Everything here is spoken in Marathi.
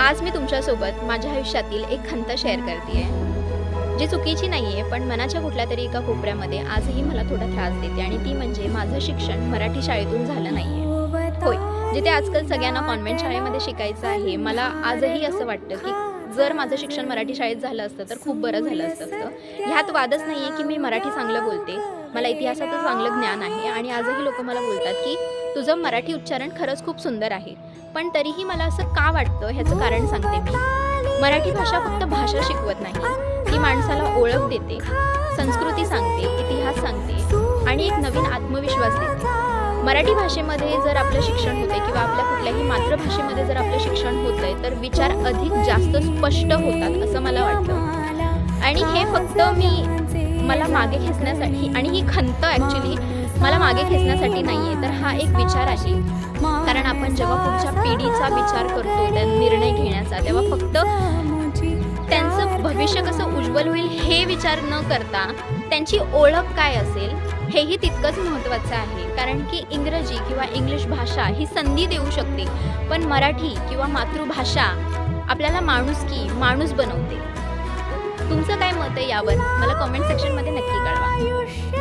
आज मी तुमच्यासोबत माझ्या आयुष्यातील एक खंत शेअर करते आहे, जी चुकीची नाही आहे, पण मनाच्या कुठल्यातरी एका कोपऱ्यामध्ये आजही मला थोडा त्रास देते आणि ती म्हणजे माझं शिक्षण मराठी शाळेतून झालं नाही आहे. होय, जिथे आजकाल सगळ्यांना कॉन्व्हेंट शाळेमध्ये शिकायचं आहे, मला आजही असं वाटतं की जर माझं शिक्षण मराठी शाळेत झालं असतं तर खूप बरं झालं असतं. ह्यात वादच नाही आहे की मी मराठी चांगलं बोलते, मला इतिहासाचं चांगलं ज्ञान आहे आणि आजही लोक मला बोलतात की तुझं मराठी उच्चारण खरंच खूप सुंदर आहे. पण तरीही मला असं का वाटतं ह्याचं कारण सांगते मी. मराठी भाषा फक्त भाषा शिकवत नाही, ती माणसाला ओळख देते, संस्कृती सांगते, इतिहास सांगते आणि एक नवीन आत्मविश्वास देते. मराठी भाषेमध्ये जर आपलं शिक्षण होते किंवा आपल्या कुठल्याही मातृभाषेमध्ये जर आपलं शिक्षण होतंय तर विचार अधिक जास्त स्पष्ट होतात असं मला वाटतं. आणि हे फक्त मला मागे खेचण्यासाठी आणि ही खंत ॲक्च्युली मला मागे खेचण्यासाठी नाही आहे, तर हा एक विचार आहे. कारण आपण जेव्हा पुढच्या पिढीचा विचार करतो त्या निर्णय घेण्याचा, तेव्हा फक्त त्यांचं भविष्य कसं उज्ज्वल होईल हे विचार न करता त्यांची ओळख काय असेल हेही तितकंच महत्त्वाचं आहे. कारण की इंग्रजी किंवा इंग्लिश भाषा ही संधी देऊ शकते, पण मराठी किंवा मातृभाषा आपल्याला माणूस बनवते. तुमचं काय मत आहे यावर मला कमेंट सेक्शनमध्ये नक्की कळवा.